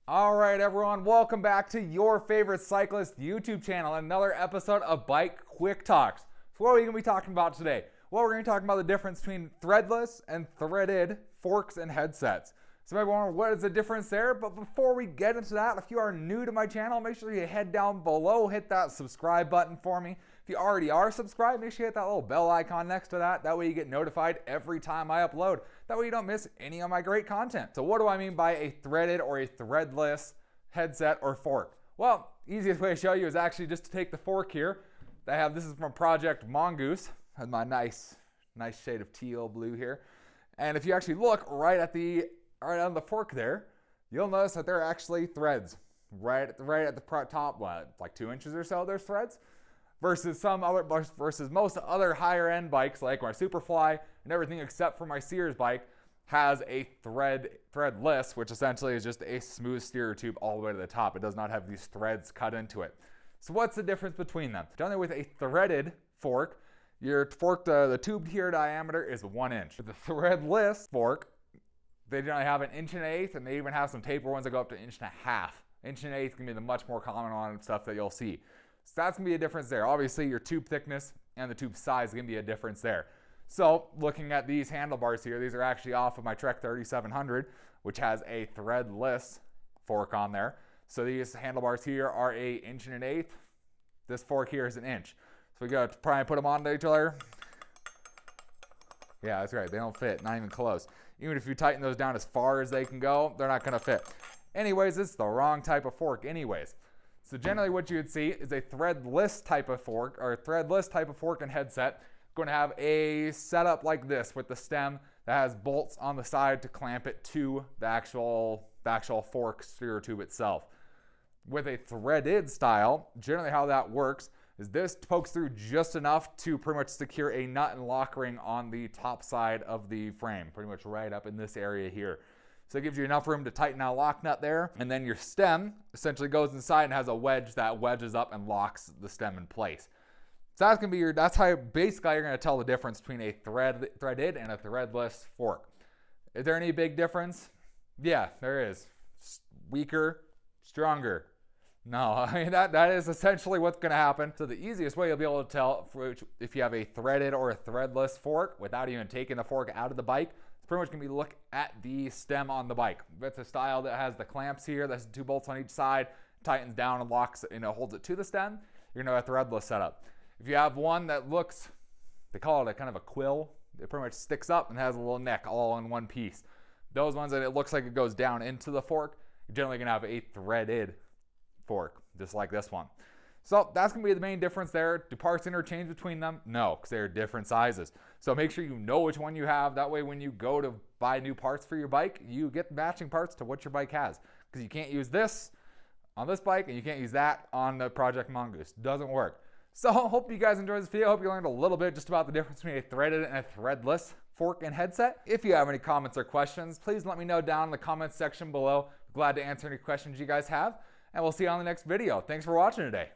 All right, everyone, welcome back to your favorite cyclist YouTube channel, another episode of Bike Quick Talks. So what are we going to be talking about today? Well, we're going to be talking about the difference between threadless and threaded forks and headsets. So maybe wonder what is the difference there, but before we get into that, if you are new to my channel, make sure you head down below, hit that subscribe button for me. If you already are subscribed, make sure you hit that little bell icon next to that. That way you get notified every time I upload. That way you don't miss any of my great content. So what do I mean by a threaded or a threadless headset or fork? Well, easiest way to show you is actually just to take the fork here. This is from Project Mongoose. Has my nice shade of teal blue here. And if you actually look right on the fork there, you'll notice that there are actually threads right at the top, like 2 inches or so. There's threads. Versus most other higher end bikes like my Superfly and everything except for my Sears bike has a threadless, which essentially is just a smooth steer tube all the way to the top. It does not have these threads cut into it. So what's the difference between them? Generally with a threaded fork, the tube here diameter is 1 inch. With the threadless fork, they generally have 1 1/8 inch, and they even have some taper ones that go up to 1.5 inches. 1 1/8 inch can be the much more common one stuff that you'll see. So that's going to be a difference there. Obviously, your tube thickness and the tube size is going to be a difference there. So looking at these handlebars here, these are actually off of my Trek 3700, which has a threadless fork on there. So these handlebars here are 1 1/8 inch. This fork here is 1 inch. So we got to try and put them onto each other. Yeah, that's right. They don't fit, not even close. Even if you tighten those down as far as they can go, they're not going to fit. Anyways, it's the wrong type of fork anyways. So generally what you would see is a threadless type of fork and headset going to have a setup like this with the stem that has bolts on the side to clamp it to the actual fork steer tube itself. With a threaded style, generally how that works is this pokes through just enough to pretty much secure a nut and lock ring on the top side of the frame, pretty much right up in this area here. So it gives you enough room to tighten a lock nut there, and then your stem essentially goes inside and has a wedge that wedges up and locks the stem in place. So that's how basically you're going to tell the difference between a threaded and a threadless fork. Is there any big difference? Yeah, there is. Weaker, stronger. No, I mean that is essentially what's going to happen. So the easiest way you'll be able to tell if you have a threaded or a threadless fork without even taking the fork out of the bike, it's pretty much going to be look at the stem on the bike. If it's a style that has the clamps here, that's 2 bolts on each side, tightens down and locks it, holds it to the stem, you're going to have a threadless setup. If you have one that looks, they call it a kind of a quill, it pretty much sticks up and has a little neck all in one piece. Those ones that it looks like it goes down into the fork, you're generally going to have a threaded fork, just like this one. So that's going to be the main difference there. Do parts interchange between them? No, because they're different sizes. So make sure you know which one you have. That way when you go to buy new parts for your bike, you get matching parts to what your bike has. Because you can't use this on this bike and you can't use that on the Project Mongoose. Doesn't work. So hope you guys enjoyed this video. Hope you learned a little bit just about the difference between a threaded and a threadless fork and headset. If you have any comments or questions, please let me know down in the comments section below. Glad to answer any questions you guys have. And we'll see you on the next video. Thanks for watching today.